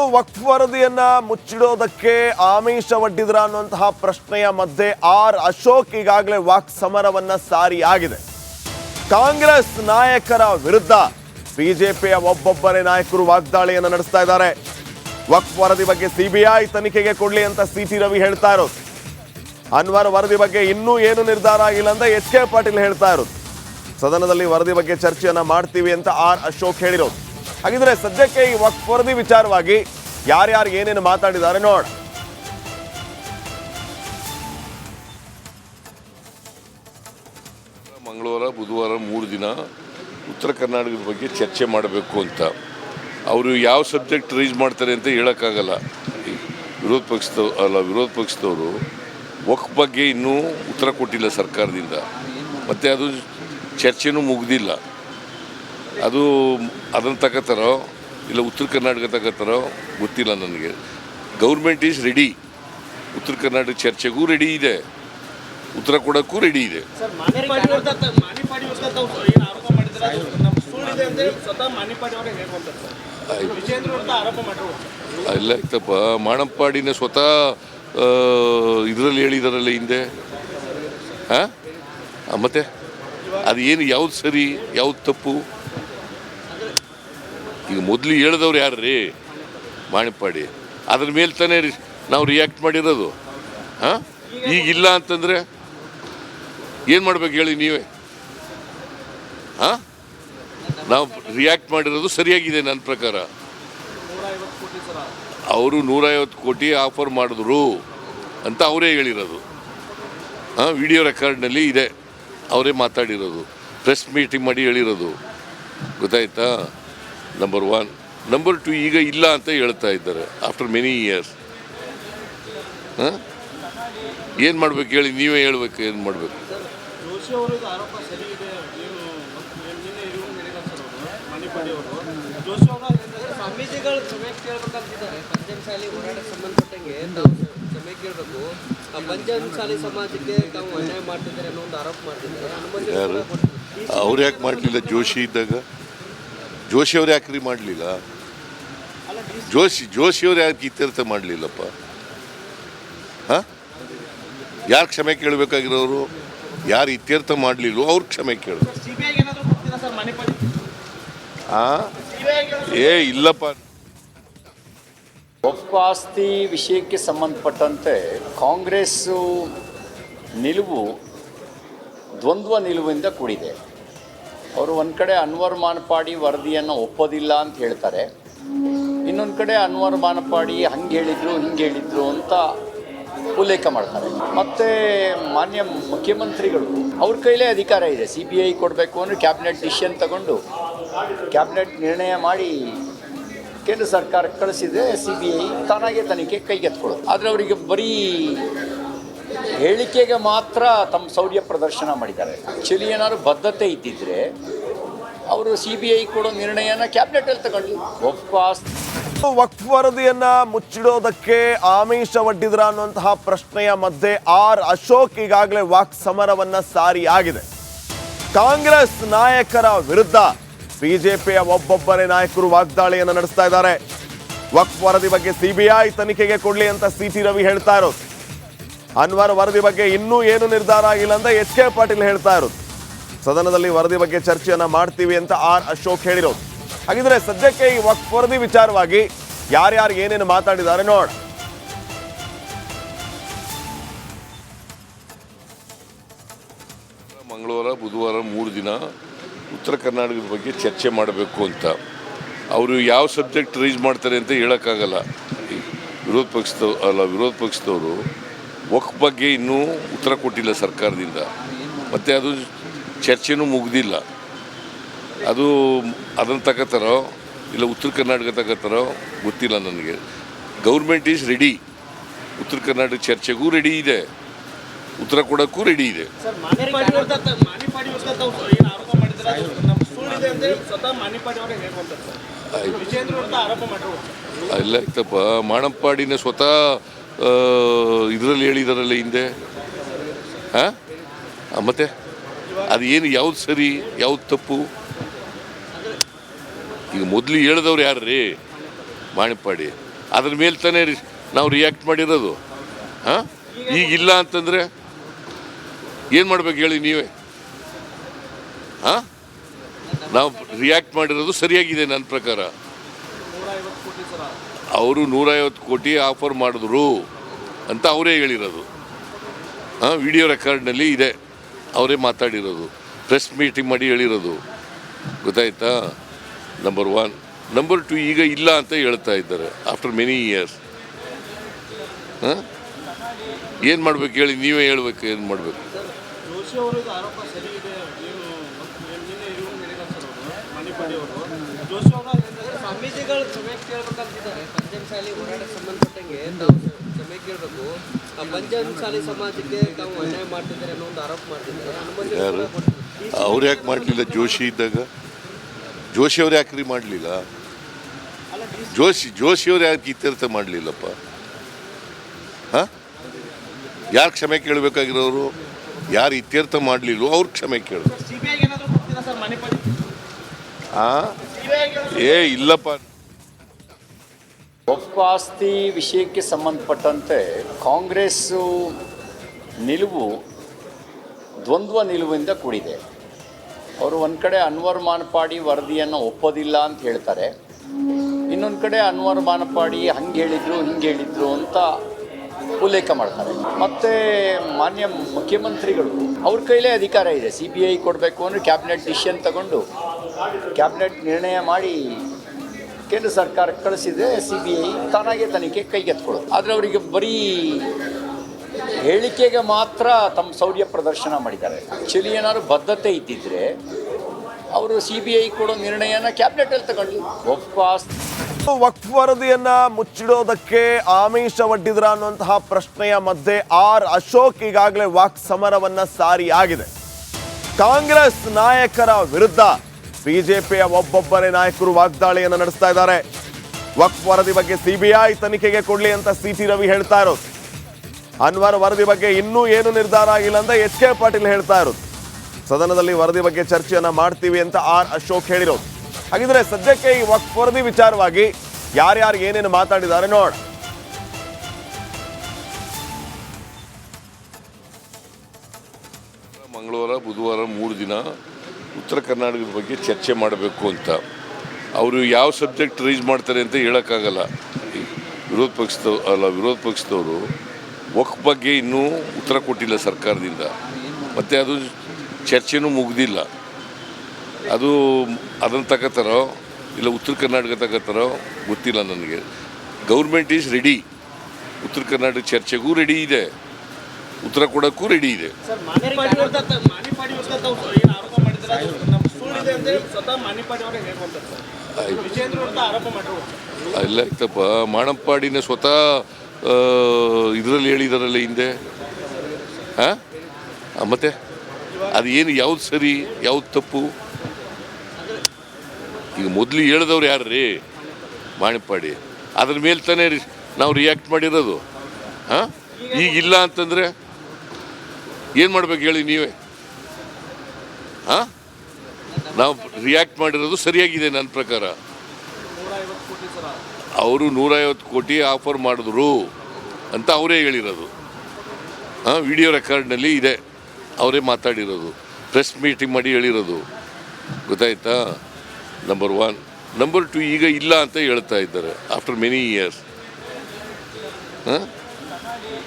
ವಕ್ಫ್ ವರದಿಯನ್ನ ಮುಚ್ಚಿಡೋದಕ್ಕೆ ಆಮಿಷವೊಡ್ಡಿದ್ರ ಅನ್ನುವಂತಹ ಪ್ರಶ್ನೆಯ ಮಧ್ಯೆ ಅಶೋಕ್ ಈಗಾಗಲೇ ವಾಕ್ ಸಮರವನ್ನ ಸಾರಿಯಾಗಿದೆ. ಕಾಂಗ್ರೆಸ್ ನಾಯಕರ ವಿರುದ್ಧ ಬಿಜೆಪಿಯ ಒಬ್ಬೊಬ್ಬರೇ ನಾಯಕರು ವಾಗ್ದಾಳಿಯನ್ನು ನಡೆಸ್ತಾ ಇದ್ದಾರೆ. ವಕ್ಫ್ ವರದಿ ಬಗ್ಗೆ ಸಿಬಿಐ ತನಿಖೆಗೆ ಕೊಡ್ಲಿ ಅಂತ ಸಿಟಿ ರವಿ ಹೇಳ್ತಾ ಇರೋದು. ಅನ್ವರ್ ವರದಿ ಬಗ್ಗೆ ಇನ್ನೂ ಏನು ನಿರ್ಧಾರ ಆಗಿಲ್ಲ ಅಂತ ಎಚ್.ಕೆ. ಪಾಟೀಲ್ ಹೇಳ್ತಾ ಇರೋದು. ಸದನದಲ್ಲಿ ವರದಿ ಬಗ್ಗೆ ಚರ್ಚೆಯನ್ನ ಮಾಡ್ತೀವಿ ಅಂತ ಅಶೋಕ್ ಹೇಳಿರೋದು. ಹಾಗಿದ್ರೆ ಸದ್ಯಕ್ಕೆ ಈ ವಕ್ಫ್ ವರದಿ ವಿಚಾರವಾಗಿ ಯಾರ್ಯಾರು ಏನೇನು ಮಾತಾಡಿದ್ದಾರೆ ನೋಡ. ಮಂಗಳವಾರ ಬುಧವಾರ 3 ದಿನ ಉತ್ತರ ಕರ್ನಾಟಕದ ಬಗ್ಗೆ ಚರ್ಚೆ ಮಾಡಬೇಕು ಅಂತ ಅವರು ಯಾವ ಸಬ್ಜೆಕ್ಟ್ ರೈಸ್ ಮಾಡ್ತಾರೆ ಅಂತ ಹೇಳೋಕ್ಕಾಗಲ್ಲ. ವಿರೋಧ ಪಕ್ಷದವರು ವಕ್ಫ್ ಬಗ್ಗೆ ಇನ್ನೂ ಉತ್ತರ ಕೊಟ್ಟಿಲ್ಲ ಸರ್ಕಾರದಿಂದ, ಮತ್ತು ಅದು ಚರ್ಚೆನೂ ಮುಗ್ದಿಲ್ಲ. ಅದನ್ನು ತಗೋತಾರೋ ಇಲ್ಲ ಉತ್ತರ ಕರ್ನಾಟಕ ತಗೋತಾರೋ ಗೊತ್ತಿಲ್ಲ ನನಗೆ. ಗೌರ್ಮೆಂಟ್ ಈಸ್ ರೆಡಿ, ಉತ್ತರ ಕರ್ನಾಟಕ ಚರ್ಚೆಗೂ ರೆಡಿ ಇದೆ, ಉತ್ತರ ಕೊಡೋಕ್ಕೂ ರೆಡಿ ಇದೆ. ಇಲ್ಲ ಆಯ್ತಪ್ಪ, ಮಾಣಪ್ಪಾಡಿನ ಸ್ವತಃ ಇದರಲ್ಲಿ ಹೇಳಿದಾರಲ್ಲ ಹಿಂದೆ. ಮತ್ತೆ ಅದು ಏನು, ಯಾವ್ದು ಸರಿ ಯಾವ್ದು ತಪ್ಪು? ಈಗ ಮೊದಲು ಹೇಳಿದವ್ರು ಯಾರು ರೀ? ಮಾಣಿಪ್ಪಾಡಿ. ಅದ್ರ ಮೇಲೆ ತಾನೇ ನಾವು ರಿಯಾಕ್ಟ್ ಮಾಡಿರೋದು. ಈಗ ಇಲ್ಲ ಅಂತಂದರೆ ಏನು ಮಾಡ್ಬೇಕು ಹೇಳಿ ನೀವೇ? ನಾವು ರಿಯಾಕ್ಟ್ ಮಾಡಿರೋದು ಸರಿಯಾಗಿದೆ ನನ್ನ ಪ್ರಕಾರ. ಅವರು 150 ಕೋಟಿ ಆಫರ್ ಮಾಡಿದ್ರು ಅಂತ ಅವರೇ ಹೇಳಿರೋದು. ವಿಡಿಯೋ ರೆಕಾರ್ಡ್ನಲ್ಲಿ ಇದೆ, ಅವರೇ ಮಾತಾಡಿರೋದು, ಪ್ರೆಸ್ ಮೀಟಿಂಗ್ ಮಾಡಿ ಹೇಳಿರೋದು. ಗೊತ್ತಾಯ್ತಾ? ನಂಬರ್ 1. ನಂಬರ್ 2, ಈಗ ಇಲ್ಲ ಅಂತ ಹೇಳ್ತಾ ಇದ್ದಾರೆ ಆಫ್ಟರ್ ಮೆನಿ ಇಯರ್ಸ್. ಏನು ಮಾಡ್ಬೇಕು ಹೇಳಿ ನೀವೇ ಹೇಳ್ಬೇಕು, ಏನು ಮಾಡಬೇಕು? ಯಾರು ಅವ್ರು ಯಾಕೆ ಮಾಡಲಿಲ್ಲ? ಜೋಶಿ ಇದ್ದಾಗ ಜೋಶಿ ಅವ್ರು ಯಾಕ್ರಿ ಮಾಡಲಿಲ್ಲ? ಜೋಶಿ ಅವ್ರು ಯಾಕೆ ಇತ್ಯರ್ಥ ಮಾಡಲಿಲ್ಲಪ್ಪ? ಯಾರು ಕ್ಷಮೆ ಕೇಳಬೇಕಾಗಿರೋರು? ಯಾರು ಇತ್ಯರ್ಥ ಮಾಡಲಿಲ್ಲ ಅವ್ರು ಕ್ಷಮೆ ಕೇಳ. ಇಲ್ಲಪ್ಪ. ವಕ್ಫ್ ಆಸ್ತಿ ವಿಷಯಕ್ಕೆ ಸಂಬಂಧಪಟ್ಟಂತೆ ಕಾಂಗ್ರೆಸ್ಸು ನಿಲುವು ದ್ವಂದ್ವ ನಿಲುವಿಂದ ಕೂಡಿದೆ. ಅವರು ಒಂದು ಕಡೆ ಅನ್ವರ್ ಮಾನಪಾಡಿ ವರದಿಯನ್ನು ಒಪ್ಪೋದಿಲ್ಲ ಅಂತ ಹೇಳ್ತಾರೆ, ಇನ್ನೊಂದು ಕಡೆ ಅನ್ವರ್ ಮಾನಪಾಡಿ ಹಂಗೆ ಹೇಳಿದ್ರು ಅಂತ ಉಲ್ಲೇಖ ಮಾಡ್ತಾರೆ. ಮತ್ತು ಮಾನ್ಯ ಮುಖ್ಯಮಂತ್ರಿಗಳು ಅವ್ರ ಕೈಲೇ ಅಧಿಕಾರ ಇದೆ. CBI ಕೊಡಬೇಕು ಅಂದರೆ ಕ್ಯಾಬಿನೆಟ್ ಡಿಸಿಷನ್ ತಗೊಂಡು ಕ್ಯಾಬಿನೆಟ್ ನಿರ್ಣಯ ಮಾಡಿ ಕೇಂದ್ರ ಸರ್ಕಾರಕ್ಕೆ ಕಳಿಸಿದರೆ CBI ತಾನಾಗೆ ತನಿಖೆ ಕೈಗೆತ್ಕೊಳ್ಳೋದು. ಆದರೆ ಅವರಿಗೆ ಬರೀ ಹೇಳಿಕೆಗೆ ಮಾತ್ರ ತಮ್ಮ ಶೌರ್ಯ ಪ್ರದರ್ಶನ ಮಾಡಿದ್ದಾರೆ. ಆ್ಯಕ್ಚುಲಿ ಏನಾದ್ರು ಬದ್ಧತೆ ಇದ್ದಿದ್ರೆ ಅವರು CBI ಕೊಡೋ ನಿರ್ಣಯನ ಕ್ಯಾಬಿನೆಟಲ್ಲಿ ತಗೊಂಡು ವಕ್ಫ್ ವರದಿಯನ್ನ ಮುಚ್ಚಿಡೋದಕ್ಕೆ ಆಮಿಷವೊಡ್ಡಿದ್ರ ಅನ್ನುವಂತಹ ಪ್ರಶ್ನೆಯ ಮಧ್ಯೆ ಅಶೋಕ್ ಈಗಾಗಲೇ ವಾಕ್ ಸಮರವನ್ನ ಸಾರಿಯಾಗಿದೆ. ಕಾಂಗ್ರೆಸ್ ನಾಯಕರ ವಿರುದ್ಧ ಬಿಜೆಪಿಯ ಒಬ್ಬೊಬ್ಬರೇ ನಾಯಕರು ವಾಗ್ದಾಳಿಯನ್ನು ನಡೆಸ್ತಾ ಇದ್ದಾರೆ. ವಕ್ಫ್ ವರದಿ ಬಗ್ಗೆ ಸಿಬಿಐ ತನಿಖೆಗೆ ಕೊಡ್ಲಿ ಅಂತ ಸಿಟಿ ರವಿ ಹೇಳ್ತಾ ಇರೋದು. ಅನ್ವರ್ ವರದಿ ಬಗ್ಗೆ ಇನ್ನೂ ಏನು ನಿರ್ಧಾರ ಆಗಿಲ್ಲ ಅಂತ ಎಚ್.ಕೆ. ಪಾಟೀಲ್ ಹೇಳ್ತಾ ಇರೋದು. ಸದನದಲ್ಲಿ ವರದಿ ಬಗ್ಗೆ ಚರ್ಚೆಯನ್ನ ಮಾಡ್ತೀವಿ ಅಂತ ಅಶೋಕ್ ಹೇಳಿರೋದು. ಹಾಗಿದ್ರೆ ಸದ್ಯಕ್ಕೆ ಈ ವಕ್ಫ್ ವರದಿ ವಿಚಾರವಾಗಿ ಯಾರ್ಯಾರು ಏನೇನು ಮಾತಾಡಿದ್ದಾರೆ ನೋಡ. ಮಂಗಳವಾರ ಬುಧವಾರ 3 ದಿನ ಉತ್ತರ ಕರ್ನಾಟಕದ ಬಗ್ಗೆ ಚರ್ಚೆ ಮಾಡಬೇಕು ಅಂತ ಅವರು ಯಾವ ಸಬ್ಜೆಕ್ಟ್ ರೈಸ್ ಮಾಡ್ತಾರೆ ಅಂತ ಹೇಳೋಕ್ಕಾಗಲ್ಲ. ವಿರೋಧ ಪಕ್ಷದವರು ವಕ್ಫ್ ಬಗ್ಗೆ ಇನ್ನೂ ಉತ್ತರ ಕೊಟ್ಟಿಲ್ಲ ಸರ್ಕಾರದಿಂದ, ಮತ್ತು ಅದು ಚರ್ಚೆನೂ ಮುಗ್ದಿಲ್ಲ. ಅದನ್ನು ತಗೋತಾರೋ ಇಲ್ಲ ಉತ್ತರ ಕರ್ನಾಟಕ ತಗೋತಾರೋ ಗೊತ್ತಿಲ್ಲ ನನಗೆ. ಗೌರ್ಮೆಂಟ್ ಈಸ್ ರೆಡಿ, ಉತ್ತರ ಕರ್ನಾಟಕ ಚರ್ಚೆಗೂ ರೆಡಿ ಇದೆ, ಉತ್ತರ ಕೊಡೋಕ್ಕೂ ರೆಡಿ ಇದೆ. ಇಲ್ಲ ಆಯ್ತಪ್ಪ, ಮಾಣಪ್ಪಾಡಿನ ಸ್ವತಃ ಇದರಲ್ಲಿ ಹೇಳಿದಾರಲ್ಲ ಹಿಂದೆ. ಮತ್ತೆ ಅದು ಏನು, ಯಾವ್ದು ಸರಿ ಯಾವ್ದು ತಪ್ಪು? ಈಗ ಮೊದಲು ಹೇಳಿದವ್ರು ಯಾರು ರೀ? ಮಾಣಿಪ್ಪಾಡಿ. ಅದ್ರ ಮೇಲೆ ತಾನೇ ನಾವು ರಿಯಾಕ್ಟ್ ಮಾಡಿರೋದು. ಹಾಂ, ಈಗ ಇಲ್ಲ ಅಂತಂದರೆ ಏನು ಮಾಡ್ಬೇಕು ಹೇಳಿ ನೀವೇ? ಹಾಂ, ನಾವು ರಿಯಾಕ್ಟ್ ಮಾಡಿರೋದು ಸರಿಯಾಗಿದೆ ನನ್ನ ಪ್ರಕಾರ. ಅವರು 150 ಕೋಟಿ ಆಫರ್ ಮಾಡಿದ್ರು ಅಂತ ಅವರೇ ಹೇಳಿರೋದು. ಹಾಂ, ವಿಡಿಯೋ ರೆಕಾರ್ಡ್ನಲ್ಲಿ ಇದೆ, ಅವರೇ ಮಾತಾಡಿರೋದು, ಪ್ರೆಸ್ ಮೀಟಿಂಗ್ ಮಾಡಿ ಹೇಳಿರೋದು. ಗೊತ್ತಾಯ್ತಾ? ನಂಬರ್ 1. ನಂಬರ್ 2, ಈಗ ಇಲ್ಲ ಅಂತ ಹೇಳ್ತಾ ಇದ್ದಾರೆ ಆಫ್ಟರ್ ಮೆನಿ ಇಯರ್ಸ್. ಹಾಂ, ಏನು ಮಾಡ್ಬೇಕು ಹೇಳಿ ನೀವೇ ಹೇಳ್ಬೇಕು, ಏನು ಮಾಡಬೇಕು? ಜೋಶಿ ಅವರು ಆರೋಪ ಸರಿ ಇದೆ. ನಿನ್ನೆ ಇವರು ಹೇಳಿದ್ದಾರೆ ಸರ್, ಅವರು ಮಣಿಪಾಡಿ ಅವರು ಜೋಶಿ ಅವರು ಸ್ವಾಮೀಜಿಗಳು ಕ್ಷಮೆ ಕೇಳಬೇಕಂತಿದ್ದಾರೆ. ಪಂಚಮಸಾಲಿ ಹೋರಾಟಕ್ಕೆ ಸಂಬಂಧಪಟ್ಟಂಗೆ ತಾವು ಕ್ಷಮೆ ಕೇಳಬೇಕು. ಆ ಪಂಚಮಸಾಲಿ ಸಮಾಜಕ್ಕೆ ತಾವು ಅನ್ಯಾಯ ಮಾಡ್ತಿದ್ದಾರೆ ಅನ್ನೋ ಒಂದು ಆರೋಪ ಮಾಡ್ತಿದ್ದಾರೆ. ಯಾರು ಅವ್ರು ಯಾಕೆ ಮಾಡಲಿಲ್ಲ? ಜೋಶಿ ಇದ್ದಾಗ ಜೋಶಿ ಅವ್ರು ಯಾಕ್ರಿ ಮಾಡಲಿಲ್ಲ? ಜೋಶಿಯವ್ರು ಯಾಕೆ ಇತ್ಯರ್ಥ ಮಾಡಲಿಲ್ಲಪ್ಪ? ಹಾಂ, ಯಾರು ಕ್ಷಮೆ ಕೇಳಬೇಕಾಗಿರೋರು? ಯಾರು ಇತ್ಯರ್ಥ ಮಾಡಲಿಲ್ಲೋ ಅವ್ರು ಕ್ಷಮೆ ಕೇಳಬೇಕು. ಇಲ್ಲಪ್ಪ. ವಕ್ಫ್ ಆಸ್ತಿ ವಿಷಯಕ್ಕೆ ಸಂಬಂಧಪಟ್ಟಂತೆ ಕಾಂಗ್ರೆಸ್ಸು ನಿಲುವು ದ್ವಂದ್ವ ನಿಲುವಿಂದ ಕೂಡಿದೆ. ಅವರು ಒಂದು ಕಡೆ ಅನ್ವರ್ ಮಾನಪಾಡಿ ವರದಿಯನ್ನು ಒಪ್ಪೋದಿಲ್ಲ ಅಂತ ಹೇಳ್ತಾರೆ, ಇನ್ನೊಂದು ಕಡೆ ಅನ್ವರ್ ಮಾನಪಾಡಿ ಹಂಗೆ ಹೇಳಿದ್ರು ಅಂತ ಉಲ್ಲೇಖ ಮಾಡ್ತಾರೆ. ಮತ್ತು ಮಾನ್ಯ ಮುಖ್ಯಮಂತ್ರಿಗಳು ಅವ್ರ ಕೈಲೇ ಅಧಿಕಾರ ಇದೆ. CBI ಕೊಡಬೇಕು ಅಂದರೆ ಕ್ಯಾಬಿನೆಟ್ ಡಿಸಿಷನ್ ತಗೊಂಡು ಕ್ಯಾಬಿನೆಟ್ ನಿರ್ಣಯ ಮಾಡಿ ಕೇಂದ್ರ ಸರ್ಕಾರಕ್ಕೆ ಕಳಿಸಿದ್ರೆ CBI ತಾನಾಗೆ ತನಿಖೆ ಕೈಗೆತ್ಕೊಳ್ಳೋದು. ಆದರೆ ಅವರಿಗೆ ಬರೀ ಹೇಳಿಕೆಗೆ ಮಾತ್ರ ತಮ್ಮ ಶೌರ್ಯ ಪ್ರದರ್ಶನ ಮಾಡಿದ್ದಾರೆ. ಆ್ಯಕ್ಚುಲಿ ಏನಾದ್ರು ಬದ್ಧತೆ ಇದ್ದಿದ್ರೆ ಅವರು CBI ಕೊಡೋ ನಿರ್ಣಯನ ಕ್ಯಾಬಿನೆಟಲ್ಲಿ ತಗೊಂಡು ವಕ್ಫ್ ವರದಿಯನ್ನ ಮುಚ್ಚಿಡೋದಕ್ಕೆ ಆಮಿಷ ಒಡ್ಡಿದ್ರ ಅನ್ನುವಂತಹ ಪ್ರಶ್ನೆಯ ಮಧ್ಯೆ ಅಶೋಕ್ ಈಗಾಗಲೇ ವಾಕ್ ಸಮರವನ್ನ ಸಾರಿಯಾಗಿದೆ. ಕಾಂಗ್ರೆಸ್ ನಾಯಕರ ವಿರುದ್ಧ ಬಿಜೆಪಿಯ ಒಬ್ಬೊಬ್ಬರೇ ನಾಯಕರು ವಾಗ್ದಾಳಿಯನ್ನು ನಡೆಸ್ತಾ ಇದ್ದಾರೆ. ವಕ್ಫ್ ವರದಿ ಬಗ್ಗೆ CBI ತನಿಖೆಗೆ ಕೊಡ್ಲಿ ಅಂತ CT ರವಿ ಹೇಳ್ತಾ ಇರೋದು. ಅನ್ವರ್ ವರದಿ ಬಗ್ಗೆ ಇನ್ನೂ ಏನು ನಿರ್ಧಾರ ಆಗಿಲ್ಲ ಅಂತ HK ಪಾಟೀಲ್ ಹೇಳ್ತಾ ಇರೋದು. ಸದನದಲ್ಲಿ ವರದಿ ಬಗ್ಗೆ ಚರ್ಚೆಯನ್ನ ಮಾಡ್ತೀವಿ ಅಂತ ಅಶೋಕ್ ಹೇಳಿರೋದು. ಹಾಗಿದ್ರೆ ಸದ್ಯಕ್ಕೆ ಈ ವಕ್ಫ್ ವರದಿ ವಿಚಾರವಾಗಿ ಯಾರ್ಯಾರು ಏನೇನು ಮಾತಾಡಿದ್ದಾರೆ ನೋಡ. ಮಂಗಳವಾರ ಬುಧವಾರ 3 ದಿನ ಉತ್ತರ ಕರ್ನಾಟಕದ ಬಗ್ಗೆ ಚರ್ಚೆ ಮಾಡಬೇಕು ಅಂತ. ಅವರು ಯಾವ ಸಬ್ಜೆಕ್ಟ್ ರೈಸ್ ಮಾಡ್ತಾರೆ ಅಂತ ಹೇಳೋಕ್ಕಾಗಲ್ಲ. ವಿರೋಧ ಪಕ್ಷದವರು ವಕ್ಫ್ ಬಗ್ಗೆ ಇನ್ನೂ ಉತ್ತರ ಕೊಟ್ಟಿಲ್ಲ ಸರ್ಕಾರದಿಂದ, ಮತ್ತು ಅದು ಚರ್ಚೆನೂ ಮುಗ್ದಿಲ್ಲ. ಅದನ್ನು ತಗೋತಾರೋ ಇಲ್ಲ ಉತ್ತರ ಕರ್ನಾಟಕ ತಗೋತಾರೋ ಗೊತ್ತಿಲ್ಲ ನನಗೆ. ಗೌರ್ಮೆಂಟ್ ಈಸ್ ರೆಡಿ, ಉತ್ತರ ಕರ್ನಾಟಕ ಚರ್ಚೆಗೂ ರೆಡಿ ಇದೆ, ಉತ್ತರ ಕೊಡೋಕ್ಕೂ ರೆಡಿ ಇದೆ. ಇಲ್ಲ ಆಯ್ತಪ್ಪ, ಮಾಣಪ್ಪಾಡಿನ ಸ್ವತಃ ಇದರಲ್ಲಿ ಹೇಳಿದಾರಲ್ಲ ಹಿಂದೆ. ಹಾಂ, ಮತ್ತೆ ಅದು ಏನು, ಯಾವ್ದು ಸರಿ ಯಾವ್ದು ತಪ್ಪು? ಈಗ ಮೊದಲು ಹೇಳಿದವ್ರು ಯಾರು ರೀ? ಮಾಣಿಪ್ಪಾಡಿ. ಅದ್ರ ಮೇಲೆ ತಾನೇ ನಾವು ರಿಯಾಕ್ಟ್ ಮಾಡಿರೋದು. ಹಾಂ, ಈಗ ಇಲ್ಲ ಅಂತಂದರೆ ಏನು ಮಾಡ್ಬೇಕು ಹೇಳಿ ನೀವೇ? ಹಾಂ, ನಾವು ರಿಯಾಕ್ಟ್ ಮಾಡಿರೋದು ಸರಿಯಾಗಿದೆ ನನ್ನ ಪ್ರಕಾರ. ಅವರು 150 ಕೋಟಿ ಆಫರ್ ಮಾಡಿದ್ರು ಅಂತ ಅವರೇ ಹೇಳಿರೋದು. ಹಾಂ, ವಿಡಿಯೋ ರೆಕಾರ್ಡ್ನಲ್ಲಿ ಇದೆ, ಅವರೇ ಮಾತಾಡಿರೋದು, ಪ್ರೆಸ್ ಮೀಟಿಂಗ್ ಮಾಡಿ ಹೇಳಿರೋದು. ಗೊತ್ತಾಯ್ತಾ? ನಂಬರ್ 1. ನಂಬರ್ 2, ಈಗ ಇಲ್ಲ ಅಂತ ಹೇಳ್ತಾ ಇದ್ದಾರೆ ಆಫ್ಟರ್ ಮೆನಿ ಇಯರ್ಸ್. ಹಾಂ,